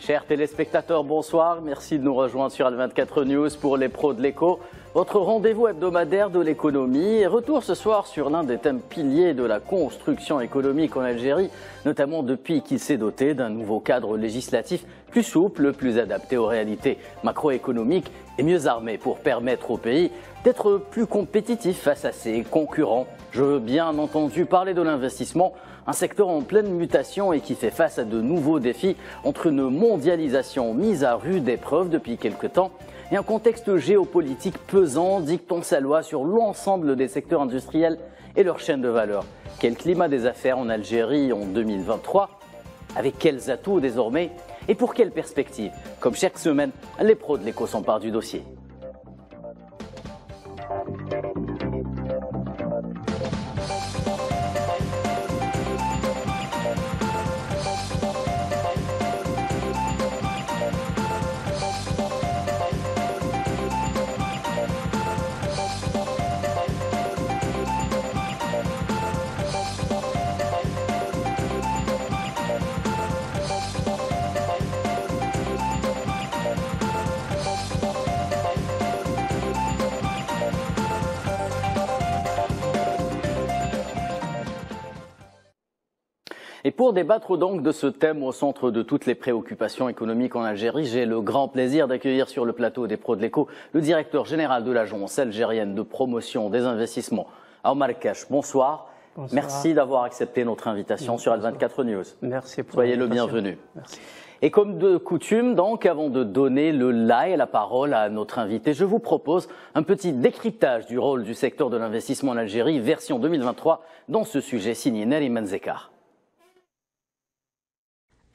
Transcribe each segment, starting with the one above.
Chers téléspectateurs, bonsoir. Merci de nous rejoindre sur Al24 News pour les pros de l'écho. Votre rendez-vous hebdomadaire de l'économie. Et retour ce soir sur l'un des thèmes piliers de la construction économique en Algérie, notamment depuis qu'il s'est doté d'un nouveau cadre législatif plus souple, plus adapté aux réalités macroéconomiques et mieux armé pour permettre au pays d'être plus compétitif face à ses concurrents. Je veux bien entendu parler de l'investissement, un secteur en pleine mutation et qui fait face à de nouveaux défis entre une mondialisation mise à rude épreuve depuis quelque temps et un contexte géopolitique pesant dictant sa loi sur l'ensemble des secteurs industriels et leurs chaînes de valeur. Quel climat des affaires en Algérie en 2023 ? Avec quels atouts désormais ? Et pour quelles perspectives ? Comme chaque semaine, les pros de l'écho s'emparent du dossier. Et pour débattre donc de ce thème au centre de toutes les préoccupations économiques en Algérie, j'ai le grand plaisir d'accueillir sur le plateau des pros de l'écho le directeur général de l'Agence algérienne de promotion des investissements, Omar Cash. Bonsoir. Bonsoir. Merci d'avoir accepté notre invitation sur Al24 News. Merci pour Soyez le bienvenu. Merci. Et comme de coutume, donc, avant de donner le la et la parole à notre invité, je vous propose un petit décryptage du rôle du secteur de l'investissement en Algérie, version 2023, dans ce sujet signé Nariman Zekar.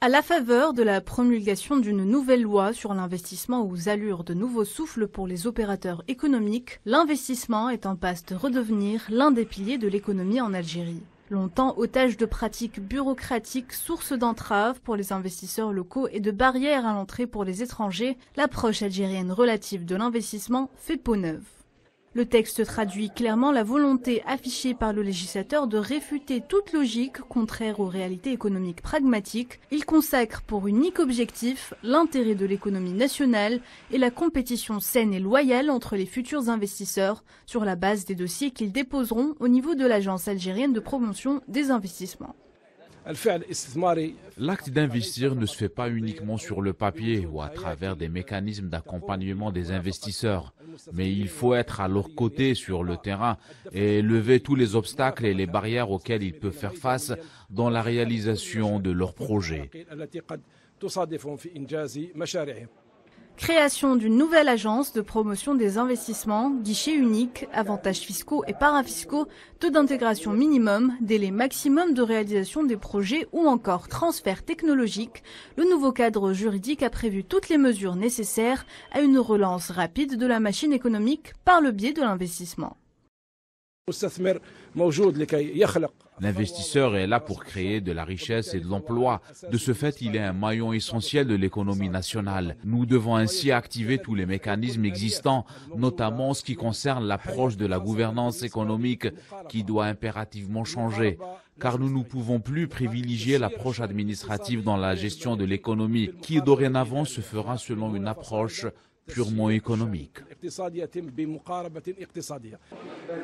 À la faveur de la promulgation d'une nouvelle loi sur l'investissement aux allures de nouveau souffle pour les opérateurs économiques, l'investissement est en passe de redevenir l'un des piliers de l'économie en Algérie. Longtemps otage de pratiques bureaucratiques, source d'entraves pour les investisseurs locaux et de barrières à l'entrée pour les étrangers, l'approche algérienne relative de l'investissement fait peau neuve. Le texte traduit clairement la volonté affichée par le législateur de réfuter toute logique contraire aux réalités économiques pragmatiques. Il consacre pour unique objectif l'intérêt de l'économie nationale et la compétition saine et loyale entre les futurs investisseurs sur la base des dossiers qu'ils déposeront au niveau de l'Agence algérienne de promotion des investissements. L'acte d'investir ne se fait pas uniquement sur le papier ou à travers des mécanismes d'accompagnement des investisseurs, mais il faut être à leur côté sur le terrain et lever tous les obstacles et les barrières auxquels ils peuvent faire face dans la réalisation de leurs projets. Création d'une nouvelle agence de promotion des investissements, guichet unique, avantages fiscaux et parafiscaux, taux d'intégration minimum, délai maximum de réalisation des projets ou encore transfert technologique, le nouveau cadre juridique a prévu toutes les mesures nécessaires à une relance rapide de la machine économique par le biais de l'investissement. L'investisseur est là pour créer de la richesse et de l'emploi. De ce fait, il est un maillon essentiel de l'économie nationale. Nous devons ainsi activer tous les mécanismes existants, notamment en ce qui concerne l'approche de la gouvernance économique qui doit impérativement changer. Car nous ne pouvons plus privilégier l'approche administrative dans la gestion de l'économie, qui dorénavant se fera selon une approche purement économique.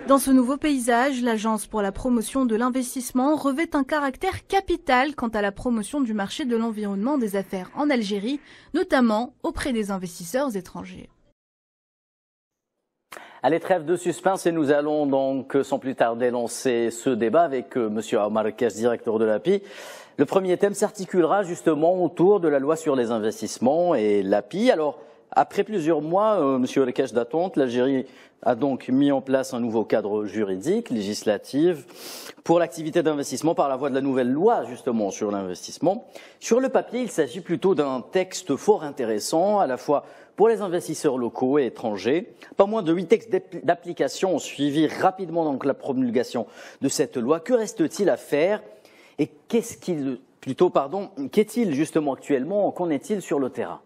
Dans ce nouveau paysage, l'Agence pour la promotion de l'investissement revêt un caractère capital quant à la promotion du marché de l'environnement des affaires en Algérie, notamment auprès des investisseurs étrangers. Allez, trêve de suspense et nous allons donc sans plus tarder lancer ce débat avec M. Omar Cash, directeur de l'API. Le premier thème s'articulera justement autour de la loi sur les investissements et l'API. Alors, après plusieurs mois, Monsieur Cash d'attente, l'Algérie a donc mis en place un nouveau cadre juridique, législatif, pour l'activité d'investissement par la voie de la nouvelle loi justement sur l'investissement. Sur le papier, il s'agit plutôt d'un texte fort intéressant, à la fois pour les investisseurs locaux et étrangers. Pas moins de 8 textes d'application ont suivi rapidement donc la promulgation de cette loi. Que reste-t-il à faire et qu'est-il justement actuellement, qu'en est-il sur le terrain ?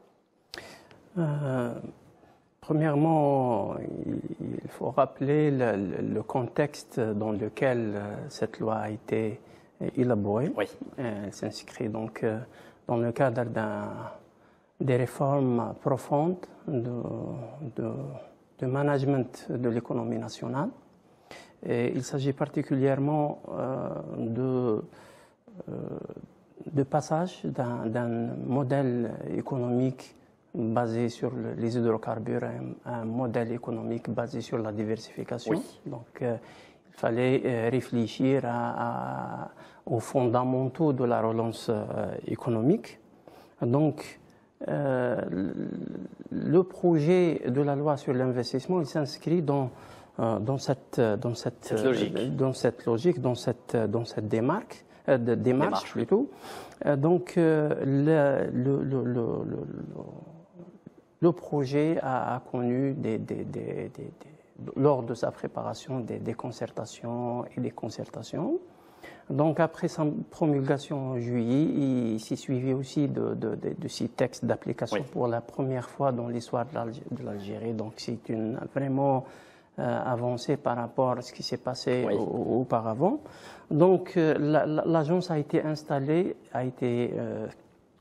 Premièrement, il faut rappeler le contexte dans lequel cette loi a été élaborée. Oui. Elle s'inscrit donc dans le cadre d'un des réformes profondes de management de l'économie nationale. Et il s'agit particulièrement de passage d'un modèle économique basé sur les hydrocarbures à un modèle économique basé sur la diversification. Oui. Donc, il fallait réfléchir aux fondamentaux de la relance économique. Donc, le projet de la loi sur l'investissement, il s'inscrit dans cette logique, dans cette démarche plutôt. Donc, le projet a connu lors de sa préparation des concertations et des concertations. Donc, après sa promulgation en juillet, il s'est suivi aussi de ces textes d'application pour la première fois dans l'histoire de l'Algérie. Donc, c'est vraiment avancée par rapport à ce qui s'est passé auparavant. Donc, l'agence a été installée,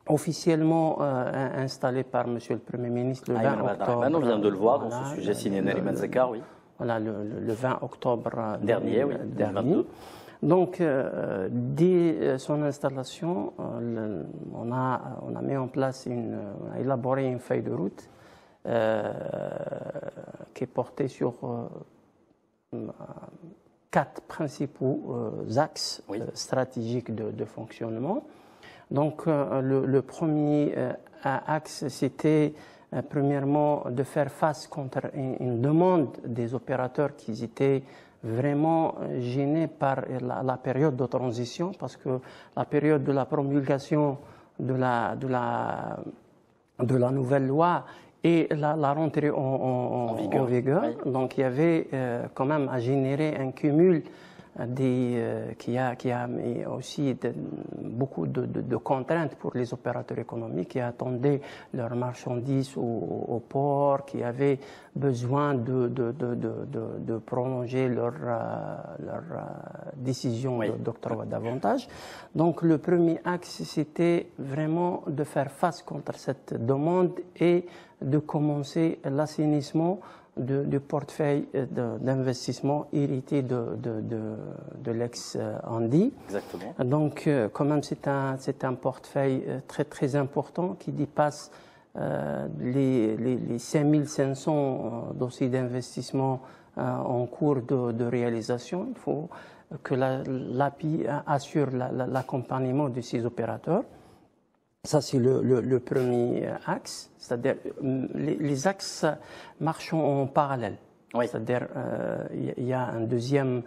officiellement installée par Monsieur le Premier ministre le 20 octobre. On vient de le voir dans ce sujet signé Nariman Zakar, oui. Voilà, le 20 octobre dernier. Donc, dès son installation, on a mis en place on a élaboré une feuille de route qui est portée sur 4 principaux axes stratégiques de fonctionnement. Donc, le premier axe, c'était premièrement de faire face contre une demande des opérateurs qui étaient vraiment gênés par la période de transition, parce que la période de la promulgation de la nouvelle loi et la rentrée en vigueur. Donc il y avait quand même à générer un cumul qui a aussi beaucoup de contraintes pour les opérateurs économiques qui attendaient leurs marchandises au port, qui avaient besoin de prolonger leur décision d'octroi d'avantages. Donc le premier axe, c'était vraiment de faire face contre cette demande et de commencer l'assainissement du portefeuille d'investissement hérité de l'ex-Andi. Exactement. Donc, quand même, c'est un portefeuille très, très important qui dépasse les 5500 dossiers d'investissement en cours de réalisation. Il faut que l'API assure l'accompagnement de ces opérateurs. Ça, c'est le premier axe, c'est-à-dire les axes marchent en parallèle. C'est-à-dire il y a un deuxième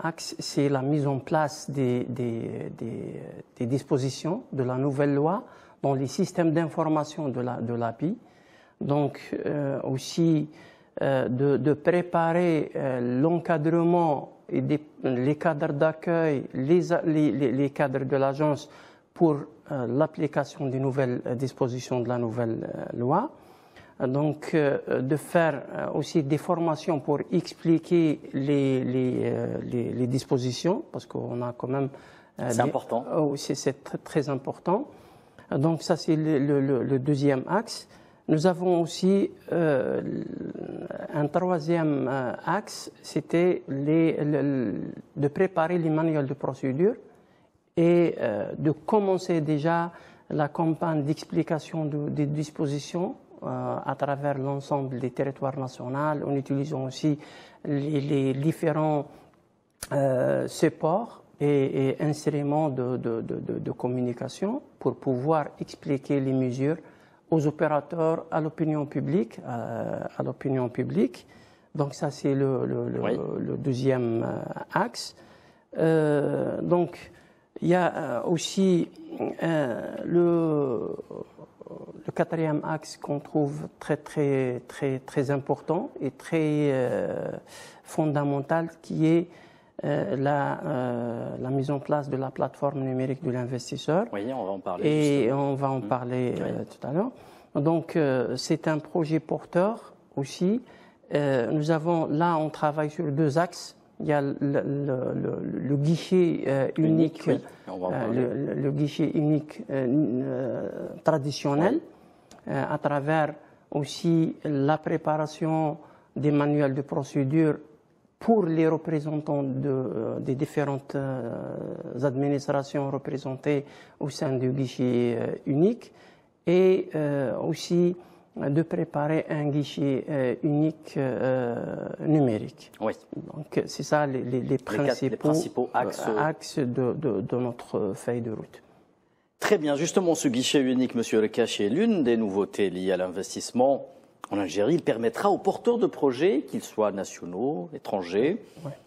axe, c'est la mise en place des dispositions de la nouvelle loi dans les systèmes d'information de l'API. Donc aussi de préparer l'encadrement et les cadres d'accueil, les cadres de l'agence pour l'application des nouvelles dispositions de la nouvelle loi. Donc, de faire aussi des formations pour expliquer les dispositions, parce qu'on a quand même... c'est important. C'est très, très important. Donc, ça, c'est le deuxième axe. Nous avons aussi un troisième axe, c'était de préparer les manuels de procédure et de commencer déjà la campagne d'explication des dispositions à travers l'ensemble des territoires nationaux, en utilisant aussi les différents supports et instruments de communication pour pouvoir expliquer les mesures aux opérateurs, à l'opinion publique, Donc ça, c'est le deuxième axe. Donc, il y a aussi le quatrième axe qu'on trouve très important et très fondamental, qui est la mise en place de la plateforme numérique de l'investisseur. Oui, on va en parler. Et on va en parler tout à l'heure. Donc, c'est un projet porteur aussi. On travaille sur 2 axes. Il y a le guichet unique, le guichet unique traditionnel, à travers aussi la préparation des manuels de procédure pour les représentants des différentes administrations représentées au sein du guichet unique et aussi de préparer un guichet unique numérique. Oui. Donc c'est ça les principaux axes de notre feuille de route. Très bien. Justement, ce guichet unique, Monsieur El Kachi, est l'une des nouveautés liées à l'investissement en Algérie. Il permettra aux porteurs de projets, qu'ils soient nationaux, étrangers,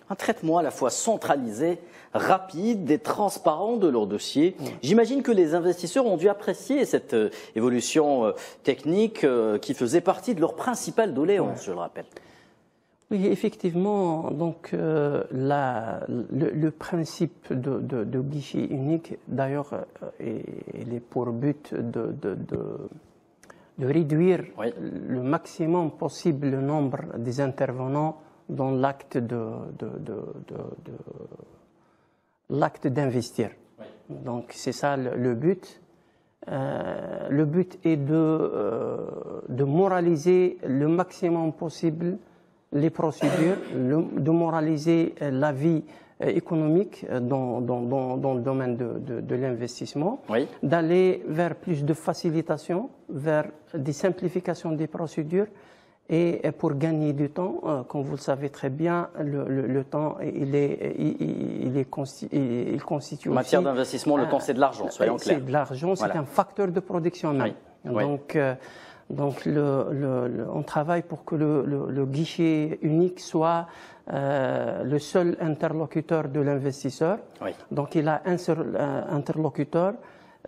un traitement à la fois centralisé, rapide et transparent de leur dossier. J'imagine que les investisseurs ont dû apprécier cette évolution technique qui faisait partie de leur principale doléance, je le rappelle. Oui, effectivement, donc le principe de guichet unique, d'ailleurs, il est pour but de réduire le maximum possible le nombre des intervenants dans l'acte d'investir. Donc c'est ça le but. Le but est de moraliser le maximum possible les procédures, de moraliser la vie économique dans le domaine de l'investissement, d'aller vers plus de facilitation, vers des simplifications des procédures et pour gagner du temps, comme vous le savez très bien, le temps il constitue en matière d'investissement, le temps c'est de l'argent, soyons clairs. C'est de l'argent, c'est un facteur de production même. Donc on travaille pour que le guichet unique soit le seul interlocuteur de l'investisseur. Donc il a un seul interlocuteur.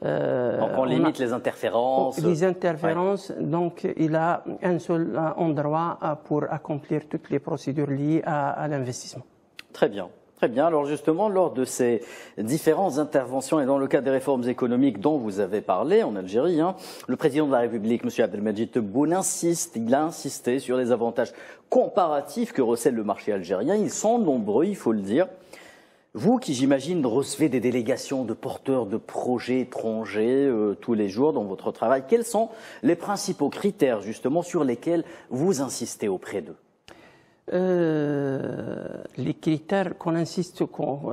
Donc on limite les interférences. Les interférences, donc il a un seul endroit pour accomplir toutes les procédures liées à l'investissement. Très bien. Très bien. Alors justement, lors de ces différentes interventions et dans le cadre des réformes économiques dont vous avez parlé en Algérie, le président de la République, M. Abdelmadjid Tebboune, il a insisté sur les avantages comparatifs que recèle le marché algérien. Ils sont nombreux, il faut le dire. Vous qui, j'imagine, recevez des délégations de porteurs de projets étrangers tous les jours dans votre travail, quels sont les principaux critères justement sur lesquels vous insistez auprès d'eux ? Les critères qu'on insiste,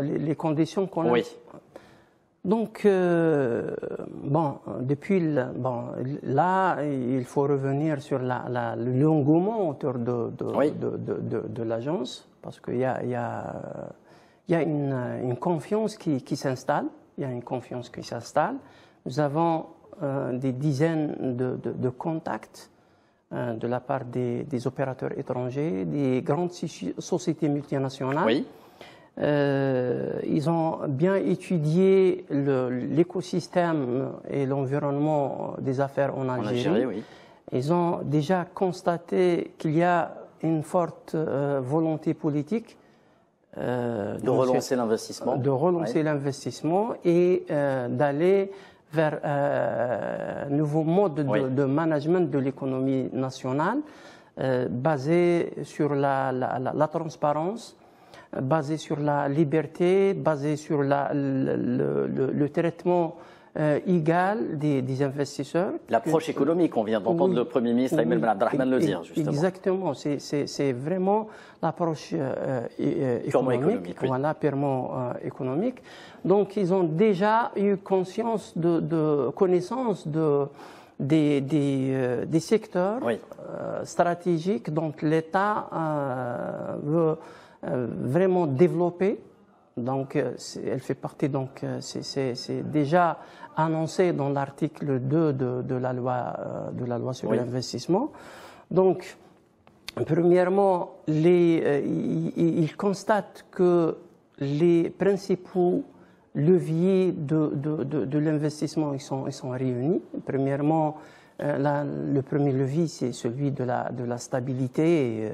les conditions qu'on a. Donc, là, il faut revenir sur l'engouement autour de l'agence, parce qu'il y a une confiance qui s'installe. Il y a une confiance qui s'installe. Nous avons des dizaines de contacts de la part des opérateurs étrangers, des grandes sociétés multinationales. Ils ont bien étudié l'écosystème et l'environnement des affaires en Algérie. Ils ont déjà constaté qu'il y a une forte volonté politique de relancer l'investissement. De relancer l'investissement et d'aller vers un nouveau mode de management de l'économie nationale basé sur la transparence, basé sur la liberté, basé sur le traitement égal des investisseurs. L'approche économique, on vient d'entendre le Premier ministre Ayman Ben Abdelrahman le dire, justement. Exactement, c'est vraiment l'approche économique, purement économique. Donc, ils ont déjà eu connaissance des secteurs stratégiques dont l'État veut vraiment développer. Donc, elle fait partie, donc, c'est déjà annoncé dans l'article 2 de la loi sur l'investissement. Donc, premièrement, ils constatent que les principaux leviers de l'investissement ils sont réunis. Premièrement, le premier levier, c'est celui de la stabilité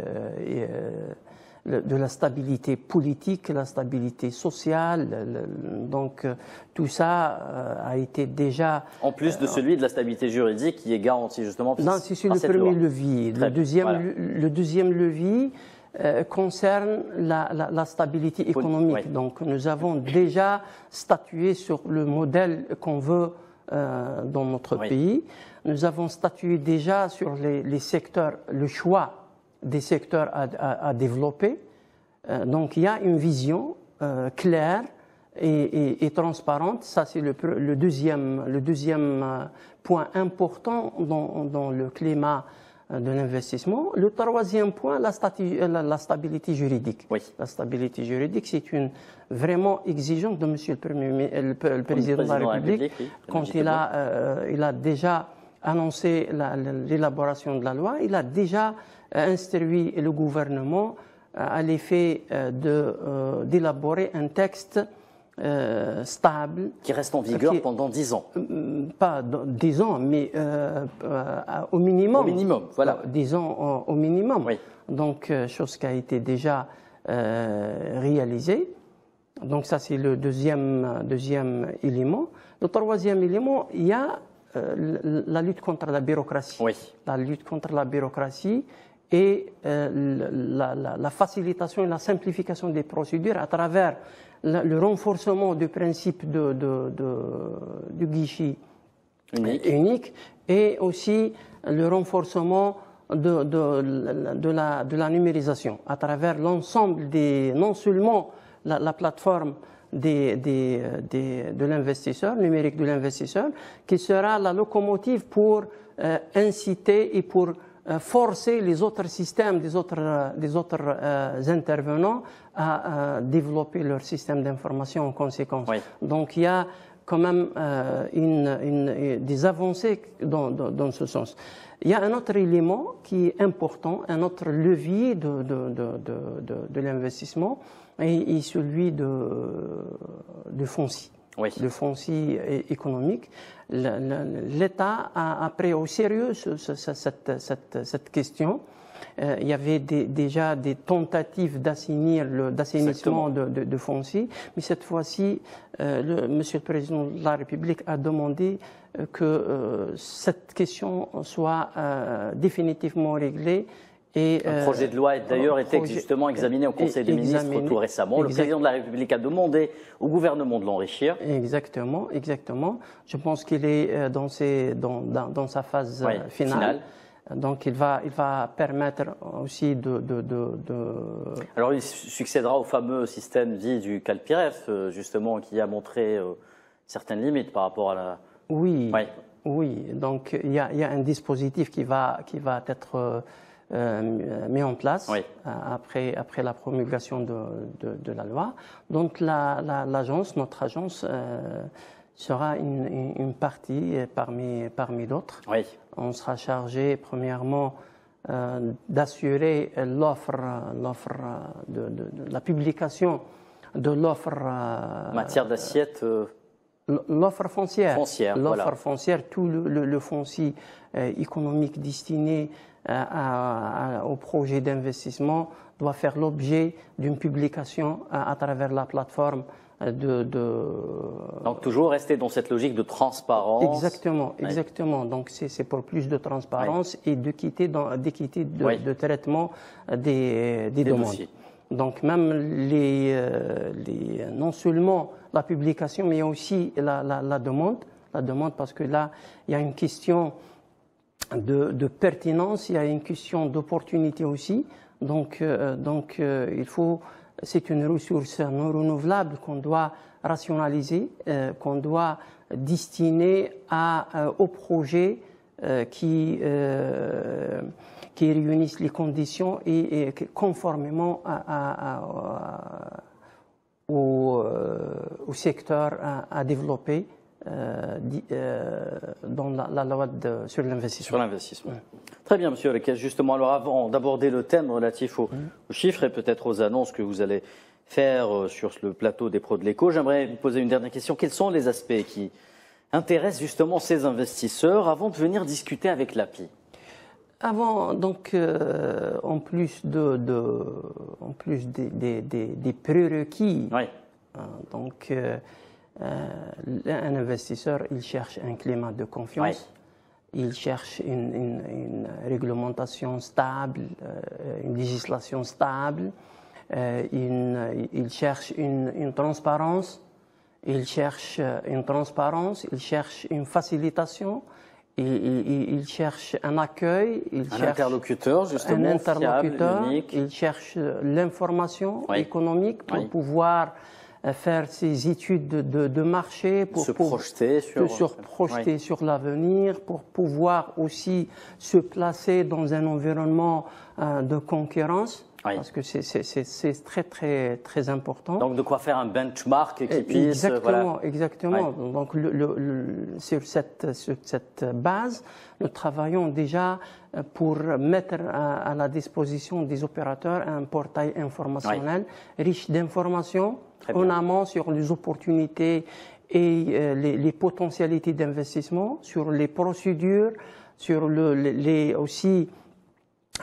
de la stabilité politique, la stabilité sociale. Donc tout ça a été déjà... En plus de celui de la stabilité juridique qui est garantie justement par cette loi. C'est le premier levier. Le deuxième levier concerne la stabilité économique. Donc nous avons déjà statué sur le modèle qu'on veut dans notre Oui. pays. Nous avons statué déjà sur les secteurs, le choix des secteurs à développer. Donc il y a une vision claire et transparente. Ça, c'est le deuxième point important dans le climat de l'investissement. Le troisième point, la stabilité juridique. Oui. La stabilité juridique, c'est une vraiment exigence de Monsieur le Président de la République, oui, quand il a déjà annoncé l'élaboration de la loi. Il a déjà instruit le gouvernement à l'effet d'élaborer un texte stable. Qui reste en vigueur pendant 10 ans. Pas 10 ans, mais au minimum. Au minimum, voilà. 10 ans au minimum. Oui. Donc, chose qui a été déjà réalisée. Donc, ça, c'est le deuxième élément. Le troisième élément, il y a la lutte contre la bureaucratie. Oui. La lutte contre la bureaucratie et la facilitation et la simplification des procédures à travers le renforcement du principe du guichet unique et aussi le renforcement de la numérisation à travers l'ensemble non seulement la plateforme de l'investisseur, numérique de l'investisseur, qui sera la locomotive pour inciter et pour forcer les autres systèmes des autres intervenants à développer leur système d'information en conséquence. Oui. Donc il y a quand même des avancées dans ce sens. Il y a un autre élément qui est important, un autre levier de l'investissement, et celui de foncier. Oui. Le foncier économique. L'État a pris au sérieux cette question. Il y avait déjà des tentatives d'assainissement de foncier, mais cette fois-ci, Monsieur le Président de la République a demandé que cette question soit définitivement réglée. Et, un projet de loi a d'ailleurs été justement examiné au Conseil des ministres tout récemment. Le Président de la République a demandé au gouvernement de l'enrichir. Exactement, exactement. Je pense qu'il est dans sa phase finale. Donc il va permettre aussi Alors il succédera au fameux système dit du CalPIREF, justement, qui a montré certaines limites par rapport à la... Oui, oui. Donc il y a un dispositif qui va être mis en place après la promulgation de la loi. Donc notre agence sera une partie parmi d'autres. Oui. On sera chargé premièrement d'assurer la publication de l'offre en matière d'assiette. L'offre foncière. L'offre foncière, tout le foncier économique destiné au projet d'investissement doit faire l'objet d'une publication à travers la plateforme Donc toujours rester dans cette logique de transparence. Exactement. Donc c'est pour plus de transparence et d'équité de traitement des demandes. Dossiers. Donc même non seulement la publication, mais aussi la demande, parce que là, il y a une question de pertinence, il y a une question d'opportunité aussi. Donc il faut, c'est une ressource non renouvelable qu'on doit rationaliser, qu'on doit destiner aux projets qui réunissent les conditions et conformément au secteur à développer dans la loi sur l'investissement. Sur l'investissement. Très bien, Monsieur Lekes. Justement, alors avant d'aborder le thème relatif aux chiffres et peut-être aux annonces que vous allez faire sur le plateau des pros de l'éco, j'aimerais vous poser une dernière question. Quels sont les aspects qui intéressent justement ces investisseurs avant de venir discuter avec l'API? Avant, donc, en plus des prérequis, donc, un investisseur, il cherche un climat de confiance, il cherche une réglementation stable, une législation stable, il cherche une transparence, il cherche une transparence, il cherche une facilitation, il cherche un accueil, il cherche interlocuteur, justement, un interlocuteur, fiable, unique. Il cherche l'information Oui. économique pour Oui. pouvoir faire ses études de marché, pour se projeter projeter sur l'avenir, pour pouvoir aussi se placer dans un environnement de concurrence. Oui. Parce que c'est très important. Donc de quoi faire un benchmark qui puisse... Exactement. Ouais. Donc sur cette base, nous travaillons déjà pour mettre à la disposition des opérateurs un portail informationnel riche d'informations en amont sur les opportunités et les potentialités d'investissement, sur les procédures, sur aussi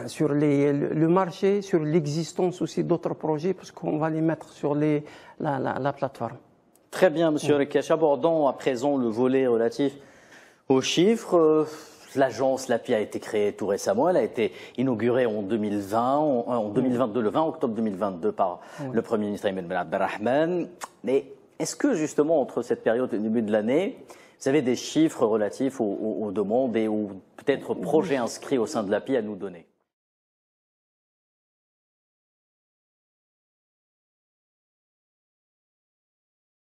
sur le marché, sur l'existence aussi d'autres projets, parce qu'on va les mettre sur la plateforme. Très bien, Monsieur Rekesh. Abordons à présent le volet relatif aux chiffres. L'agence LAPI a été créée tout récemment. Elle a été inaugurée en 2020, en 2022, le 20 octobre 2022 par le Premier ministre Ayman Ben Abdelrahman. Mais est-ce que justement entre cette période et le début de l'année, vous avez des chiffres relatifs aux demandes et aux peut-être projets inscrits au sein de l'API à nous donner?